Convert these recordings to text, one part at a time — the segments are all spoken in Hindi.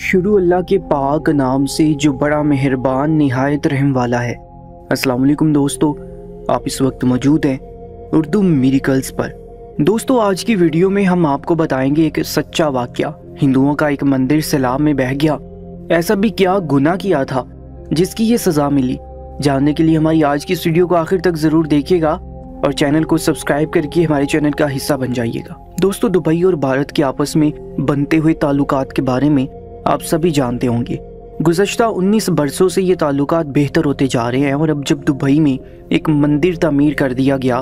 शुरू अल्लाह के पाक नाम से जो बड़ा मेहरबान निहायत रहम वाला है। अस्सलाम वालेकुम दोस्तों, आप इस वक्त मौजूद हैं उर्दू मिरेकल्स पर। दोस्तों, आज की वीडियो में हम आपको बताएंगे एक सच्चा वाकया। हिंदुओं का एक मंदिर सैलाब में बह गया। ऐसा भी क्या गुनाह किया था जिसकी ये सज़ा मिली? जानने के लिए हमारी आज की इस वीडियो को आखिर तक ज़रूर देखिएगा और चैनल को सब्सक्राइब करके हमारे चैनल का हिस्सा बन जाइएगा। दोस्तों, दुबई और भारत के आपस में बनते हुए ताल्लुकात के बारे में आप सभी जानते होंगे। गुज़श्ता 19 बरसों से ये ताल्लुकात बेहतर होते जा रहे हैं और अब जब दुबई में एक मंदिर तामीर कर दिया गया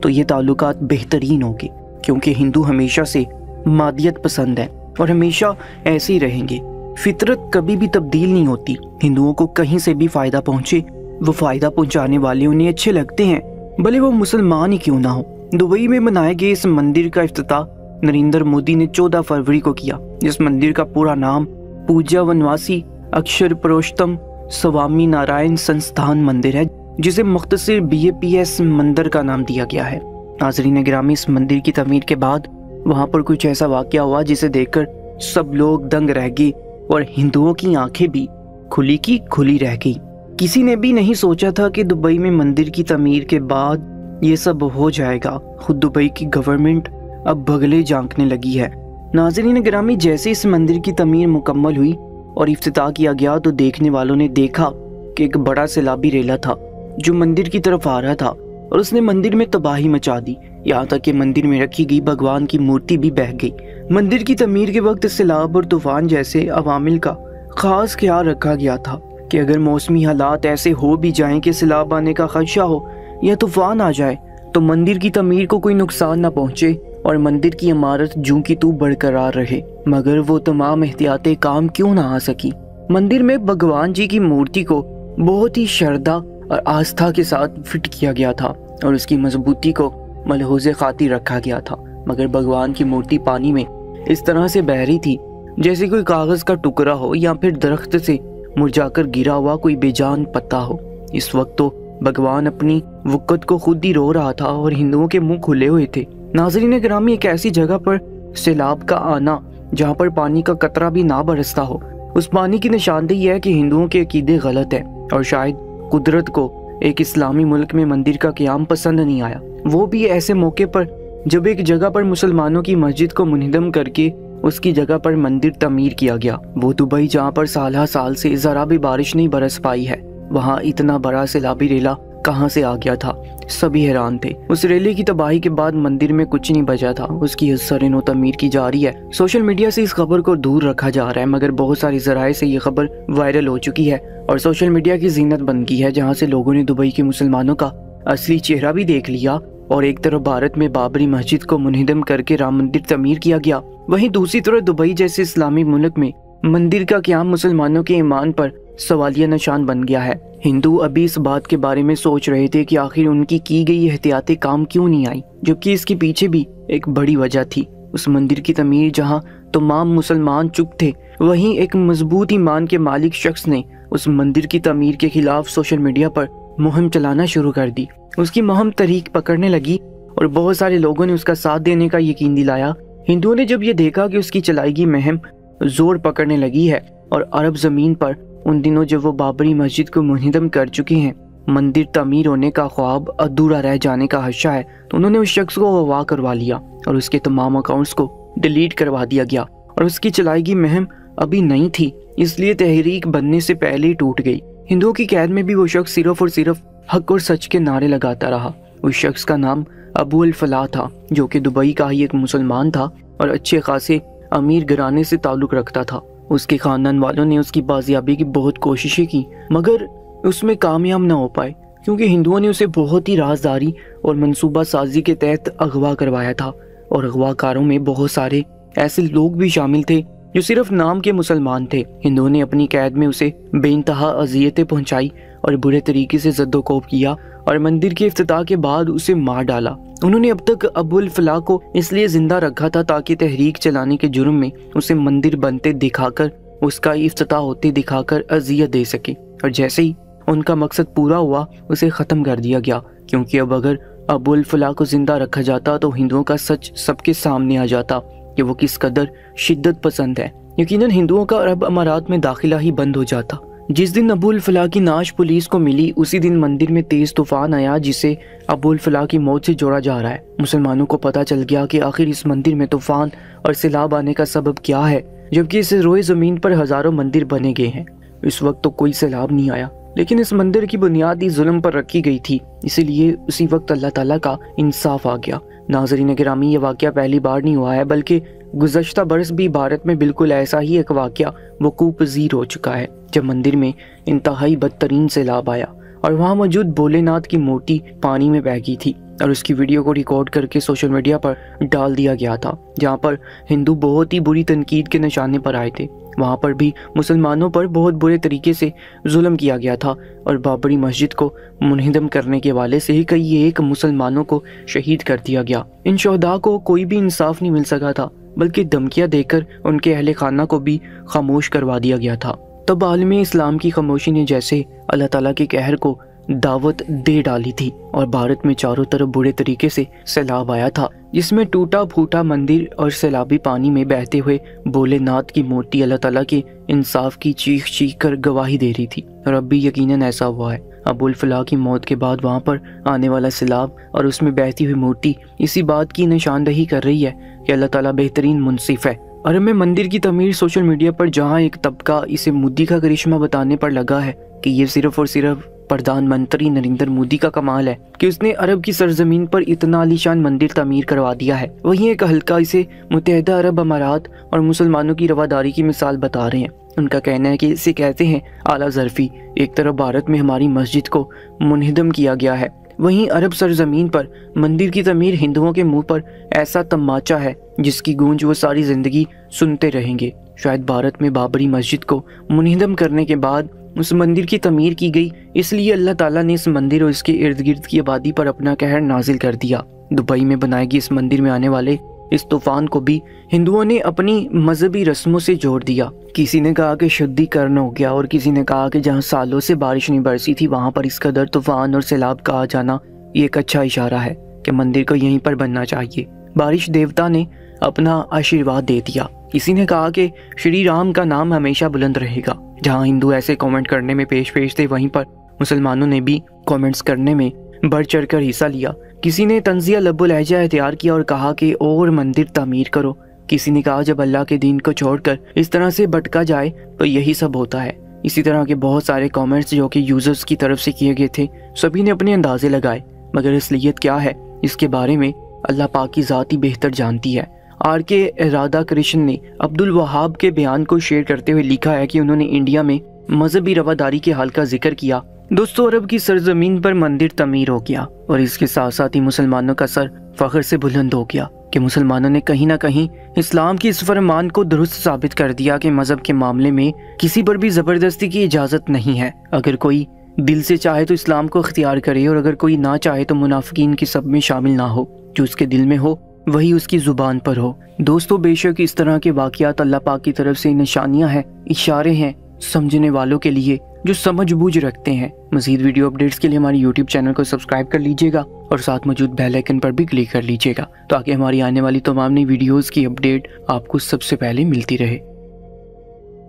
तो ये ताल्लुकात बेहतरीन होंगे, क्योंकि हिंदू हमेशा से मादियत पसंद हैं और हमेशा ऐसे ही रहेंगे। फितरत कभी भी तब्दील नहीं होती। हिंदुओं को कहीं से भी फ़ायदा पहुँचे, वो फ़ायदा पहुँचाने वाले उन्हें अच्छे लगते हैं, भले वो मुसलमान ही क्यों ना हो। दुबई में बनाए गए इस मंदिर का इफ्तिताह नरेंद्र मोदी ने 14 फरवरी को किया। इस मंदिर का पूरा नाम पूजा वनवासी अक्षर पुरुषोत्तम स्वामी नारायण संस्थान मंदिर है, जिसे मुख्तसर BAPS मंदिर का नाम दिया गया है। नाज़रीन गिरामी, इस मंदिर की तमीर के बाद वहाँ पर कुछ ऐसा वाक़या हुआ जिसे देखकर सब लोग दंग रह गए और हिंदुओं की आंखें भी खुली की खुली रह गई। किसी ने भी नहीं सोचा था कि दुबई में मंदिर की तमीर के बाद ये सब हो जाएगा। खुद दुबई की गवर्नमेंट अब बगले झांकने लगी है। नाज़रीन गिरामी, जैसे इस मंदिर की तमीर मुकम्मल हुई और इफ्तिताह किया गया तो देखने वालों ने देखा कि एक बड़ा सैलाबी रेला था जो मंदिर की तरफ आ रहा था और उसने मंदिर में तबाही मचा दी। यहाँ तक कि मंदिर में रखी गई भगवान की मूर्ति भी बह गई। मंदिर की तमीर के वक्त सैलाब और तूफान जैसे अवामिल का खास ख्याल रखा गया था कि अगर मौसमी हालात ऐसे हो भी जाएं कि सैलाब आने का खदशा हो या तूफान आ जाए तो मंदिर की तमीर को कोई नुकसान न पहुंचे और मंदिर की इमारत जूं की तू बरकरार रहे। मगर वो तमाम एहतियातें काम क्यों ना आ सकी। मंदिर में भगवान जी की मूर्ति को बहुत ही श्रद्धा और आस्था के साथ फिट किया गया था और उसकी मजबूती को मलहूज़े खातिर रखा गया था। मगर भगवान की मूर्ति पानी में इस तरह से बह रही थी जैसे कोई कागज का टुकड़ा हो या फिर दरख्त से मुरझाकर गिरा हुआ कोई बेजान पत्ता हो। इस वक्त तो भगवान अपनी वक़्त को खुद ही रो रहा था और हिंदुओं के मुंह खुले हुए थे। नाज़रीन गिरामी, एक ऐसी जगह पर सैलाब का आना जहाँ पर पानी का कतरा भी ना बरसता हो, उस पानी की निशानदेही है कि हिंदुओं के अकीदे गलत है और शायद कुदरत को एक इस्लामी मुल्क में मंदिर का क़याम पसंद नहीं आया। वो भी ऐसे मौके पर जब एक जगह पर मुसलमानों की मस्जिद को मुनहदम करके उसकी जगह पर मंदिर तमीर किया गया। वो दुबई जहाँ पर साल साल से ज़रा भी बारिश नहीं बरस पाई है, वहाँ इतना बड़ा सैलाबी रेला कहाँ से आ गया था। सभी हैरान थे। उस रेले की तबाही के बाद मंदिर में कुछ नहीं बचा था। उसकी सरेनो तमीर की जा रही है। सोशल मीडिया से इस खबर को दूर रखा जा रहा है, मगर बहुत सारी ज़राए से ये खबर वायरल हो चुकी है और सोशल मीडिया की जीनत बन गई है, जहाँ से लोगों ने दुबई के मुसलमानों का असली चेहरा भी देख लिया। और एक तरफ भारत में बाबरी मस्जिद को मुनहदम करके राम मंदिर तमीर किया गया, वहीं दूसरी तरफ दुबई जैसे इस्लामी मुल्क में मंदिर का क़याम मुसलमानों के ईमान पर सवालिया निशान बन गया है। हिंदू अभी इस बात के बारे में सोच रहे थे कि आखिर उनकी की गई एहतियातें काम क्यों नहीं आई, जबकि इसके पीछे भी एक बड़ी वजह थी। उस मंदिर की तमीर जहां तमाम मुसलमान चुप थे, वहीं एक मजबूत ईमान के मालिक शख्स ने उस मंदिर की तमीर के खिलाफ सोशल मीडिया पर मुहिम चलाना शुरू कर दी। उसकी मुहिम तरीक पकड़ने लगी और बहुत सारे लोगों ने उसका साथ देने का यकीन दिलाया। हिंदुओं ने जब ये देखा कि उसकी चलाई गई मुहिम जोर पकड़ने लगी है और अरब ज़मीन पर उन दिनों जब वो बाबरी मस्जिद को मुनहदम कर चुके हैं, मंदिर तमीर होने का ख्वाब अधूरा रह जाने का खदशा है, तो उन्होंने उस शख्स को अगवा करवा लिया और उसके तमाम अकाउंट्स को डिलीट करवा दिया गया। और उसकी चलाई गई मुहिम अभी नहीं थी, इसलिए तहरीक बनने से पहले ही टूट गई। हिंदुओं की कैद में भी वो शख्स सिर्फ और सिर्फ हक और सच के नारे लगाता रहा। उस शख्स का नाम अबू अल फलाह था, जो कि दुबई का ही एक मुसलमान था और अच्छे खासे अमीर घराने से ताल्लुक़ रखता था। उसके खानदान वालों ने उसकी बाजियाबी की बहुत कोशिशें की, मगर उसमें कामयाब न हो पाए, क्योंकि हिंदुओं ने उसे बहुत ही राजदारी और मंसूबा साजी के तहत अगवा करवाया था। और अगवाकारों में बहुत सारे ऐसे लोग भी शामिल थे जो सिर्फ नाम के मुसलमान थे। हिंदुओं ने अपनी कैद में उसे बेइंतहा अजियतें पहुंचाई और बुरे तरीके से जद्दोकोब किया और मंदिर के इफ्तिताह के बाद उसे मार डाला। उन्होंने अब तक अबू अल फलाह को इसलिए जिंदा रखा था ताकि तहरीक चलाने के जुर्म में उसे मंदिर बनते दिखाकर, उसका इफ्तिताह होते दिखाकर अजियत दे सके। और जैसे ही उनका मकसद पूरा हुआ, उसे ख़त्म कर दिया गया, क्योंकि अब अगर अबू अल फलाह को जिंदा रखा जाता तो हिंदुओं का सच सबके सामने आ जाता कि वो किस कदर शिद्दत पसंद है। यकीनन हिंदुओं का अरब अमारात में दाखिला ही बंद हो जाता। जिस दिन अबुल फलाह की नाश पुलिस को मिली उसी दिन मंदिर में तेज तूफान आया जिसे अबुल फलाह की मौत से जोड़ा जा रहा है। मुसलमानों को पता चल गया कि आखिर इस मंदिर में तूफान और सैलाब आने का सबब क्या है, जबकि इस रोए ज़मीन पर हज़ारों मंदिर बने गए हैं। इस वक्त तो कोई सैलाब नहीं आया, लेकिन इस मंदिर की बुनियाद ही जुल्म पर रखी गई थी, इसीलिए उसी वक्त अल्लाह ताला का इंसाफ आ गया। नाज़रीन गिरामी, ये वाक़या पहली बार नहीं हुआ है, बल्कि गुज़श्ता बरस भी भारत में बिल्कुल ऐसा ही एक वाक़या वक़ूअ पज़ीर हो चुका है, जब मंदिर में इंतहाई बदतरीन सैलाब आया और वहाँ मौजूद भोलेनाथ की मूर्ति पानी में बह गई थी और उसकी वीडियो को रिकॉर्ड करके सोशल मीडिया पर डाल दिया गया था, जहाँ पर हिंदू बहुत ही बुरी तनकीद के निशाने पर आए थे। वहाँ पर भी मुसलमानों पर बहुत बुरे तरीके से जुल्म किया गया था और बाबरी मस्जिद को मुनहदम करने के वाले से ही कई एक मुसलमानों को शहीद कर दिया गया। इन शहदा को कोई भी इंसाफ नहीं मिल सका था, बल्कि धमकियां देकर उनके अहले खाना को भी खामोश करवा दिया गया था। तब आलमी इस्लाम की खामोशी ने जैसे अल्लाह ताला के कहर को दावत दे डाली थी और भारत में चारों तरफ बुरे तरीके से सैलाब आया था, जिसमें टूटा फूटा मंदिर और सैलाबी पानी में बहते हुए भोलेनाथ की मूर्ति अल्लाह ताला के इंसाफ की चीख चीख कर गवाही दे रही थी। और अब भी यकीनन ऐसा हुआ है। अबुल फलाह की मौत के बाद वहाँ पर आने वाला सैलाब और उसमें बहती हुई मूर्ति इसी बात की निशानदही कर रही है कि अल्लाह ताला बेहतरीन मुनसिफ है। अरब में मंदिर की तमीर सोशल मीडिया पर जहाँ एक तबका इसे मोदी का करिश्मा बताने पर लगा है कि ये सिर्फ और सिर्फ प्रधानमंत्री नरेंद्र मोदी का कमाल है कि उसने अरब की सरजमीन पर इतना आलीशान मंदिर तामीर करवा दिया है, वहीं एक हल्का इसे मुत्तहिदा अरब अमारात और मुसलमानों की रवादारी की मिसाल बता रहे हैं। उनका कहना है कि इसे कहते हैं आला ज़रफ़ी। एक तरफ भारत में हमारी मस्जिद को मुनहदम किया गया है, वहीं अरब सरजमीन पर मंदिर की तमीर हिंदुओं के मुंह पर ऐसा तमाचा है जिसकी गूंज वो सारी जिंदगी सुनते रहेंगे। शायद भारत में बाबरी मस्जिद को मुनहदम करने के बाद उस मंदिर की तमीर की गई, इसलिए अल्लाह ताला ने इस मंदिर और इसके इर्द गिर्द की आबादी पर अपना कहर नाजिल कर दिया। दुबई में बनाएगी इस मंदिर में आने वाले इस तूफान को भी हिंदुओं ने अपनी मजहबी रस्मों से जोड़ दिया। किसी ने कहा कि शुद्धिकरण हो गया और किसी ने कहा कि जहां सालों से बारिश नहीं बरसी थी वहां पर इस कदर तूफान और सैलाब का आ जाना ये एक अच्छा इशारा है कि मंदिर को यहीं पर बनना चाहिए। बारिश देवता ने अपना आशीर्वाद दे दिया। किसी ने कहा कि श्री राम का नाम हमेशा बुलंद रहेगा। जहां हिंदू ऐसे कमेंट करने में पेश थे, वहीं पर मुसलमानों ने भी कमेंट्स करने में बढ़ चढ़ कर हिस्सा लिया। किसी ने तंजिया लब्बुल लहजा इख्तियार किया और कहा कि और मंदिर तामीर करो। किसी ने कहा जब अल्लाह के दीन को छोड़कर इस तरह से भटका जाए तो यही सब होता है। इसी तरह के बहुत सारे कमेंट्स जो कि यूजर्स की तरफ से किए गए थे, सभी ने अपने अंदाजे लगाए, मगर असलियत क्या है इसके बारे में अल्लाह पाक की ज़ात ही बेहतर जानती है। आर.के. राधा कृष्ण ने अब्दुल वहाब के बयान को शेयर करते हुए लिखा है कि उन्होंने इंडिया में मजहबी रवादारी के हाल का जिक्र किया। दोस्तों, अरब की सरजमीन पर मंदिर तमीर हो गया और इसके साथ साथ ही मुसलमानों का सर फख्र से बुलंद हो गया कि मुसलमानों ने कहीं ना कहीं इस्लाम की इस फरमान को दुरुस्त साबित कर दिया कि मजहब के मामले में किसी पर भी जबरदस्ती की इजाजत नहीं है। अगर कोई दिल से चाहे तो इस्लाम को इख्तियार करे और अगर कोई ना चाहे तो मुनाफिकीन की सब में शामिल ना हो। जो उसके दिल में हो वही उसकी जुबान पर हो। दोस्तों, बेशक इस तरह के वाक़यात अल्लाह पाक की तरफ से निशानियां हैं, इशारे हैं समझने वालों के लिए जो समझ बूझ रखते हैं। मज़ीद वीडियो अपडेट्स के लिए हमारे YouTube चैनल को सब्सक्राइब कर लीजिएगा और साथ मौजूद बेल आइकन पर भी क्लिक कर लीजिएगा ताकि हमारी आने वाली तमाम नई वीडियोज़ की अपडेट आपको सबसे पहले मिलती रहे।